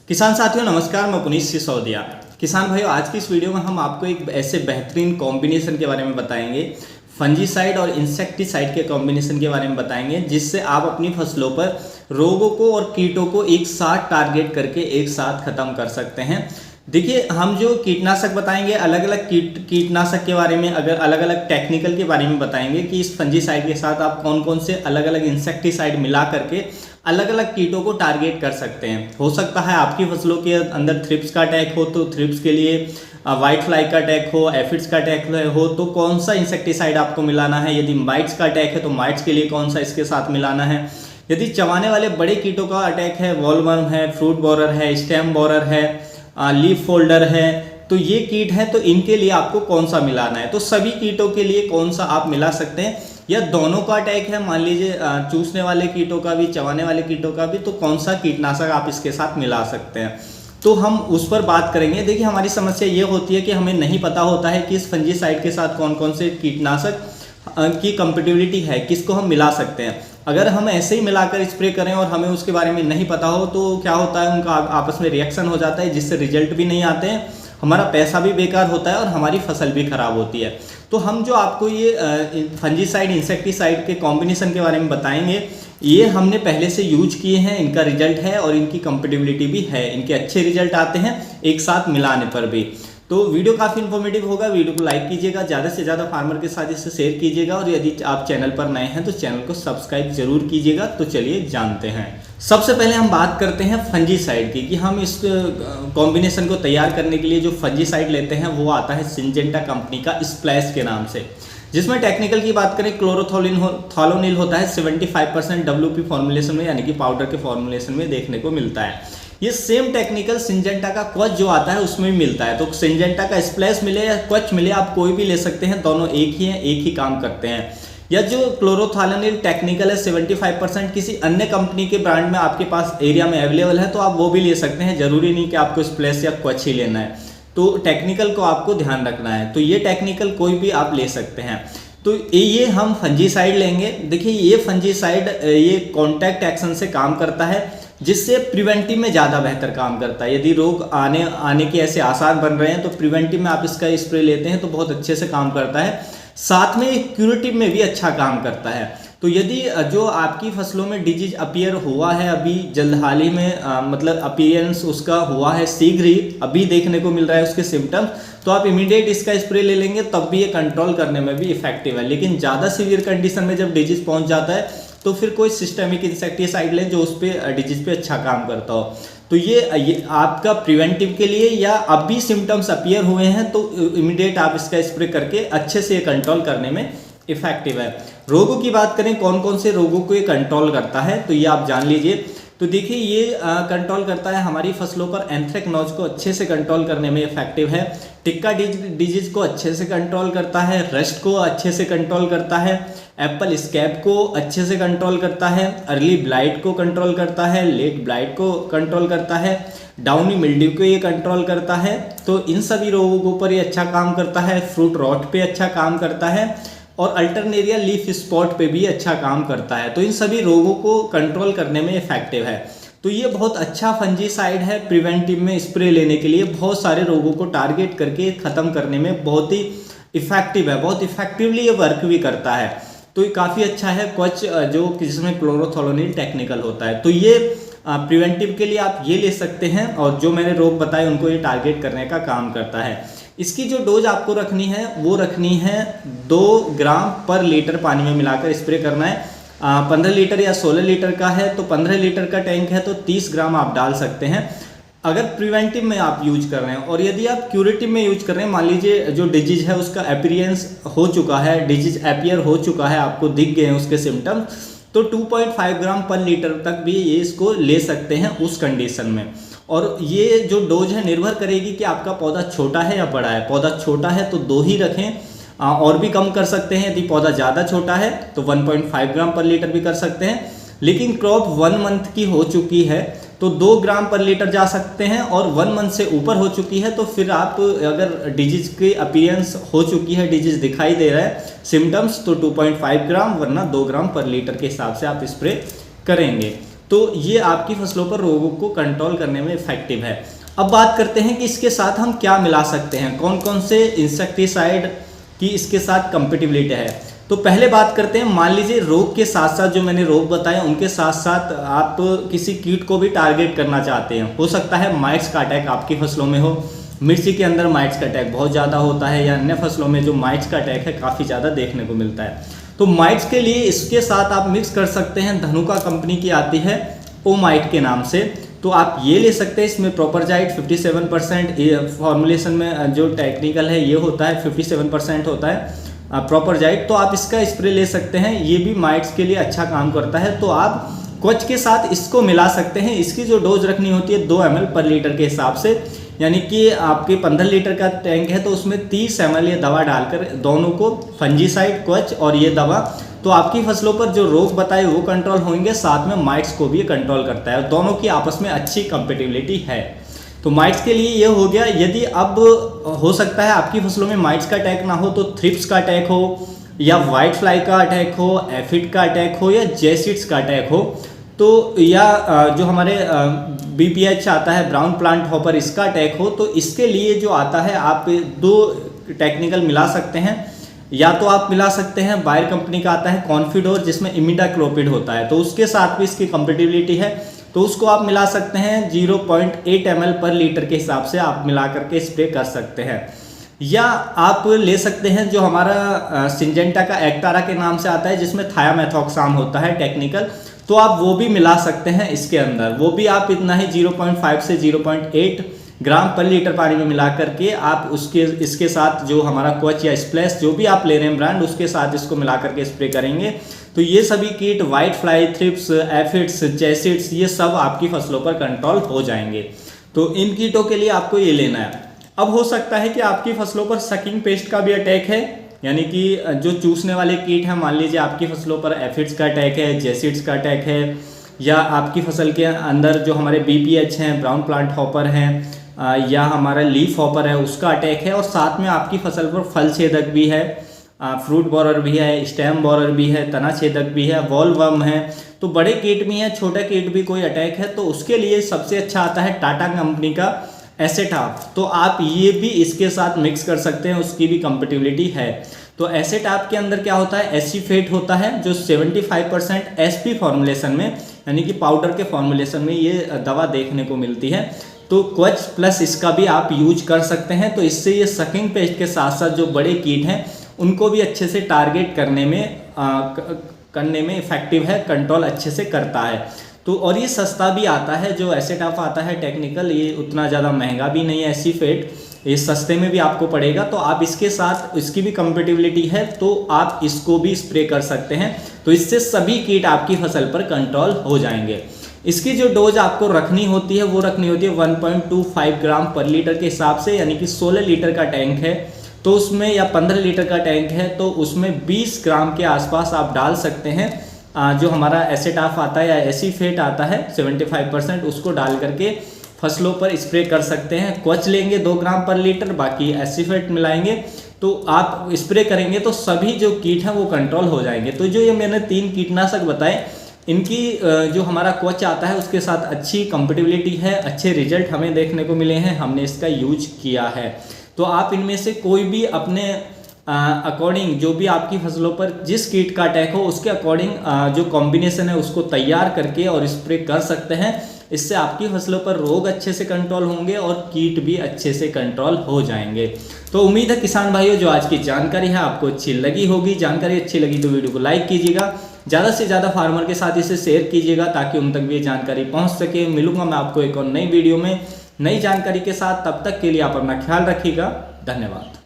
किसान साथियों नमस्कार, मैं पुनीत सिसोदिया। किसान भाइयों, आज की इस वीडियो में हम आपको एक ऐसे बेहतरीन कॉम्बिनेशन के बारे में बताएंगे, फंजीसाइड और इंसेक्टिसाइड के कॉम्बिनेशन के बारे में बताएंगे, जिससे आप अपनी फसलों पर रोगों को और कीटों को एक साथ टारगेट करके एक साथ खत्म कर सकते हैं। देखिए, हम जो कीटनाशक बताएंगे, अलग अलग कीटनाशक के बारे में, अगर अलग अलग टेक्निकल के बारे में बताएंगे कि इस फंजीसाइड के साथ आप कौन कौन से अलग अलग इंसेक्टिसाइड मिला करके अलग अलग कीटों को टारगेट कर सकते हैं। हो सकता है आपकी फसलों के अंदर थ्रिप्स का अटैक हो तो थ्रिप्स के लिए वाइट फ्लाई का अटैक हो, एफिड्स का अटैक हो तो कौन सा इंसेक्टिसाइड आपको मिलाना है। यदि माइट्स का अटैक है तो माइट्स के लिए कौन सा इसके साथ मिलाना है। यदि चबाने वाले बड़े कीटों का अटैक है, वॉलवर्म है, फ्रूट बोरर है, स्टेम बोरर है, लीफ फोल्डर है, तो ये कीट हैं, तो इनके लिए आपको कौन सा मिलाना है। तो सभी कीटों के लिए कौन सा आप मिला सकते हैं, या दोनों का अटैक है, मान लीजिए चूसने वाले कीटों का भी, चबाने वाले कीटों का भी, तो कौन सा कीटनाशक आप इसके साथ मिला सकते हैं, तो हम उस पर बात करेंगे। देखिए, हमारी समस्या ये होती है कि हमें नहीं पता होता है कि इस फंजीसाइड के साथ कौन कौन से कीटनाशक की कंपेटिबिलिटी है, किसको हम मिला सकते हैं। अगर हम ऐसे ही मिलाकर स्प्रे करें और हमें उसके बारे में नहीं पता हो तो क्या होता है, उनका आपस में रिएक्शन हो जाता है, जिससे रिजल्ट भी नहीं आते हैं, हमारा पैसा भी बेकार होता है और हमारी फसल भी खराब होती है। तो हम जो आपको ये फंजीसाइड इंसेक्टिसाइड के कॉम्बिनेशन के बारे में बताएंगे, ये हमने पहले से यूज किए हैं, इनका रिजल्ट है और इनकी कंपेटिबिलिटी भी है, इनके अच्छे रिजल्ट आते हैं एक साथ मिलाने पर भी। तो वीडियो काफ़ी इन्फॉर्मेटिव होगा, वीडियो को लाइक कीजिएगा, ज़्यादा से ज़्यादा फार्मर के साथ इसे शेयर कीजिएगा, और यदि आप चैनल पर नए हैं तो चैनल को सब्सक्राइब जरूर कीजिएगा। तो चलिए जानते हैं। सबसे पहले हम बात करते हैं फंजीसाइड की, कि हम इस कॉम्बिनेशन को तैयार करने के लिए जो फंजीसाइड लेते हैं वो आता है सिंजेंटा कंपनी का स्प्लैश के नाम से, जिसमें टेक्निकल की बात करें क्लोरोथोलोनिल होता है 75% WP फॉर्मुलेशन में, यानी कि पाउडर के फॉर्मुलेशन में देखने को मिलता है। ये सेम टेक्निकल सिंजेंटा का क्वच जो आता है उसमें भी मिलता है। तो सिंजेंटा का स्प्लैश मिले या क्वच मिले, आप कोई भी ले सकते हैं, दोनों एक ही हैं, एक ही काम करते हैं। या जो क्लोरोथोलोनिल टेक्निकल है 75%, किसी अन्य कंपनी के ब्रांड में आपके पास एरिया में अवेलेबल है तो आप वो भी ले सकते हैं, जरूरी नहीं कि आपको स्प्लैश या क्वच ही लेना है। तो टेक्निकल को आपको ध्यान रखना है, तो ये टेक्निकल कोई भी आप ले सकते हैं। तो ये हम फंजीसाइड लेंगे। देखिए, ये फंजीसाइड ये कॉन्टैक्ट एक्शन से काम करता है, जिससे प्रिवेंटिव में ज़्यादा बेहतर काम करता है। यदि रोग आने के ऐसे आसार बन रहे हैं तो प्रिवेंटिव में आप इसका स्प्रे लेते हैं तो बहुत अच्छे से काम करता है, साथ में क्यूरेटिव में भी अच्छा काम करता है। तो यदि जो आपकी फसलों में डिजीज अपीयर हुआ है अभी जल्द हाल ही में, मतलब अपीयरेंस उसका हुआ है शीघ्र ही, अभी देखने को मिल रहा है उसके सिम्टम्स, तो आप इमीडिएट इसका स्प्रे ले लेंगे, तब भी ये कंट्रोल करने में भी इफेक्टिव है। लेकिन ज़्यादा सीवियर कंडीशन में जब डिजीज पहुंच जाता है तो फिर कोई सिस्टेमिक इंसेक्टिसाइड लें जो उस पर डिजीज पे अच्छा काम करता हो। तो ये आपका प्रिवेंटिव के लिए, या अभी सिम्टम्स अपीयर हुए हैं तो इमीडिएट आप इसका स्प्रे करके अच्छे से कंट्रोल करने में इफेक्टिव है। रोगों की बात करें, कौन कौन से रोगों को ये कंट्रोल करता है, तो ये आप जान लीजिए। तो देखिए, ये कंट्रोल करता है हमारी फसलों पर एंथ्रेक्नोज को अच्छे से कंट्रोल करने में इफेक्टिव है, टिक्का डिजीज को अच्छे से कंट्रोल करता है, रस्ट को अच्छे से कंट्रोल करता है, एप्पल स्कैब को अच्छे से कंट्रोल करता है, अर्ली ब्लाइट को कंट्रोल करता है, लेट ब्लाइट को कंट्रोल करता है, डाउनी मिल्ड्यू को ये कंट्रोल करता है। तो इन सभी रोगों के ऊपर ये अच्छा काम करता है। फ्रूट रॉट पे अच्छा काम करता है और अल्टरनेरिया लीफ स्पॉट पे भी अच्छा काम करता है। तो इन सभी रोगों को कंट्रोल करने में इफेक्टिव है। तो ये बहुत अच्छा फंजीसाइड है, प्रिवेंटिव में स्प्रे लेने के लिए बहुत सारे रोगों को टारगेट करके ख़त्म करने में बहुत ही इफेक्टिव है, बहुत इफेक्टिवली ये वर्क भी करता है। तो ये काफ़ी अच्छा है क्वच, जो जिसमें क्लोरोथोलोनिल टेक्निकल होता है। तो ये प्रिवेंटिव के लिए आप ये ले सकते हैं, और जो मैंने रोग बताए उनको ये टारगेट करने का काम करता है। इसकी जो डोज आपको रखनी है वो रखनी है 2 ग्राम पर लीटर पानी में मिलाकर स्प्रे करना है। 15 लीटर या 16 लीटर का है तो 15 लीटर का टैंक है तो 30 ग्राम आप डाल सकते हैं, अगर प्रिवेंटिव में आप यूज कर रहे हैं। और यदि आप क्यूरेटिव में यूज कर रहे हैं, मान लीजिए जो डिजीज है उसका अपीयरेंस हो चुका है, डिजीज अपीयर हो चुका है, आपको दिख गए हैं उसके सिम्टम्स, तो 2.5 ग्राम पर लीटर तक भी ये इसको ले सकते हैं उस कंडीशन में। और ये जो डोज है निर्भर करेगी कि आपका पौधा छोटा है या बड़ा है। पौधा छोटा है तो 2 ही रखें, और भी कम कर सकते हैं। यदि पौधा ज़्यादा छोटा है तो 1.5 ग्राम पर लीटर भी कर सकते हैं। लेकिन क्रॉप 1 मंथ की हो चुकी है तो 2 ग्राम पर लीटर जा सकते हैं, और 1 मंथ से ऊपर हो चुकी है तो फिर आप अगर डिजीज की अपीयरेंस हो चुकी है, डिजीज दिखाई दे रहा है सिम्टम्स, तो 2.5 ग्राम वरना 2 ग्राम पर लीटर के हिसाब से आप स्प्रे करेंगे। तो ये आपकी फसलों पर रोगों को कंट्रोल करने में इफेक्टिव है। अब बात करते हैं कि इसके साथ हम क्या मिला सकते हैं, कौन कौन से इंसेक्टिसाइड की इसके साथ कंपेटिबिलिटी है। तो पहले बात करते हैं, मान लीजिए रोग के साथ साथ जो मैंने रोग बताए उनके साथ साथ आप किसी कीट को भी टारगेट करना चाहते हैं। हो सकता है माइट्स का अटैक आपकी फसलों में हो, मिर्ची के अंदर माइट्स का अटैक बहुत ज़्यादा होता है, या अन्य फसलों में जो माइट्स का अटैक है काफ़ी ज़्यादा देखने को मिलता है। तो माइट्स के लिए इसके साथ आप मिक्स कर सकते हैं, धनुका कंपनी की आती है ओमाइट के नाम से, तो आप ये ले सकते हैं। इसमें प्रोपरजाइट 57% फॉर्मुलेशन में जो टेक्निकल है ये होता है, 57% होता है प्रोपरजाइट, तो आप इसका स्प्रे ले सकते हैं, ये भी माइट्स के लिए अच्छा काम करता है। तो आप क्वच के साथ इसको मिला सकते हैं। इसकी जो डोज रखनी होती है 2 ml पर लीटर के हिसाब से, यानी कि आपके 15 लीटर का टैंक है तो उसमें 30 ml ये दवा डालकर दोनों को, फंजीसाइड, क्वच और ये दवा, तो आपकी फसलों पर जो रोग बताए वो कंट्रोल होंगे, साथ में माइट्स को भी कंट्रोल करता है, और दोनों की आपस में अच्छी कंपेटिबिलिटी है। तो माइट्स के लिए ये हो गया। यदि अब हो सकता है आपकी फसलों में माइट्स का अटैक ना हो, तो थ्रिप्स का अटैक हो, या वाइट फ्लाई का अटैक हो, एफिड का अटैक हो, या जेसिड्स का अटैक हो, तो या जो हमारे BPH आता है, ब्राउन प्लांट हॉपर, इसका अटैक हो, तो इसके लिए जो आता है आप 2 टेक्निकल मिला सकते हैं। या तो आप मिला सकते हैं, बायर कंपनी का आता है कॉन्फिडोर जिसमें इमिडाक्लोपिड होता है, तो उसके साथ भी इसकी कंपेटिबिलिटी है, तो उसको आप मिला सकते हैं 0.8 ml पर लीटर के हिसाब से आप मिला करके स्प्रे कर सकते हैं। या आप ले सकते हैं जो हमारा सिंजेंटा का एक्टारा के नाम से आता है जिसमें थायामेथोक्साम होता है टेक्निकल, तो आप वो भी मिला सकते हैं इसके अंदर। वो भी आप इतना ही 0.5 से 0.8 ग्राम पर लीटर पानी में मिला करके आप इसके साथ जो हमारा क्वच या स्प्लैश जो भी आप ले रहे हैं ब्रांड, उसके साथ इसको मिला करके स्प्रे करेंगे, तो ये सभी कीट, white fly, thrips, aphids, jassids, ये सब आपकी फसलों पर कंट्रोल हो जाएंगे। तो इन कीटों के लिए आपको ये लेना है। अब हो सकता है कि आपकी फसलों पर सकिंग पेस्ट का भी अटैक है, यानी कि जो चूसने वाले कीट हैं, मान लीजिए आपकी फसलों पर एफिड्स का अटैक है, जेसिड्स का अटैक है, या आपकी फसल के अंदर जो हमारे BPH हैं, ब्राउन प्लांट हॉपर हैं, या हमारा लीफ हॉपर है, उसका अटैक है, और साथ में आपकी फसल पर फल छेदक भी है, फ्रूट बोरर भी है, स्टेम बोरर भी है, तना छेदक भी है, वॉलवर्म है, तो बड़े कीट भी हैं, छोटे कीट भी कोई अटैक है, तो उसके लिए सबसे अच्छा आता है टाटा कंपनी का एसेटाप। तो आप ये भी इसके साथ मिक्स कर सकते हैं, उसकी भी कंपेटिबिलिटी है। तो एसेटाप के अंदर क्या होता है, एसीफेट होता है जो 75% SP फॉर्मुलेशन में, यानी कि पाउडर के फॉर्मुलेशन में ये दवा देखने को मिलती है। तो क्वच प्लस इसका भी आप यूज कर सकते हैं, तो इससे ये सकिंग पेस्ट के साथ साथ जो बड़े कीट हैं उनको भी अच्छे से टारगेट करने में इफेक्टिव है, कंट्रोल अच्छे से करता है। तो और ये सस्ता भी आता है, जो एसेटाप आता है टेक्निकल, ये उतना ज़्यादा महंगा भी नहीं है, एसीफेट ये सस्ते में भी आपको पड़ेगा। तो आप इसके साथ, इसकी भी कंपेटिबिलिटी है, तो आप इसको भी स्प्रे कर सकते हैं, तो इससे सभी कीट आपकी फसल पर कंट्रोल हो जाएंगे। इसकी जो डोज आपको रखनी होती है वो रखनी होती है 1.25 ग्राम पर लीटर के हिसाब से, यानी कि 16 लीटर का टैंक है तो उसमें, या 15 लीटर का टैंक है तो उसमें 20 ग्राम के आसपास आप डाल सकते हैं। जो हमारा एसेटाप आता है या एसीफेट आता है 75%, उसको डाल करके फसलों पर स्प्रे कर सकते हैं। क्वच लेंगे 2 ग्राम पर लीटर, बाकी एसीफेट मिलाएंगे, तो आप स्प्रे करेंगे तो सभी जो कीट हैं वो कंट्रोल हो जाएंगे। तो जो ये मैंने 3 कीटनाशक बताए, इनकी जो हमारा क्वच आता है उसके साथ अच्छी कंपेटिबिलिटी है, अच्छे रिजल्ट हमें देखने को मिले हैं, हमने इसका यूज किया है। तो आप इनमें से कोई भी अपने अकॉर्डिंग, जो भी आपकी फसलों पर जिस कीट का अटैक हो उसके अकॉर्डिंग जो कॉम्बिनेशन है उसको तैयार करके और स्प्रे कर सकते हैं। इससे आपकी फसलों पर रोग अच्छे से कंट्रोल होंगे और कीट भी अच्छे से कंट्रोल हो जाएंगे। तो उम्मीद है किसान भाइयों जो आज की जानकारी है आपको अच्छी लगी होगी। जानकारी अच्छी लगी तो वीडियो को लाइक कीजिएगा, ज़्यादा से ज़्यादा फार्मर के साथ इसे शेयर कीजिएगा ताकि उन तक भी ये जानकारी पहुँच सके। मिलूंगा मैं आपको एक और नई वीडियो में नई जानकारी के साथ, तब तक के लिए आप अपना ख्याल रखिएगा। धन्यवाद।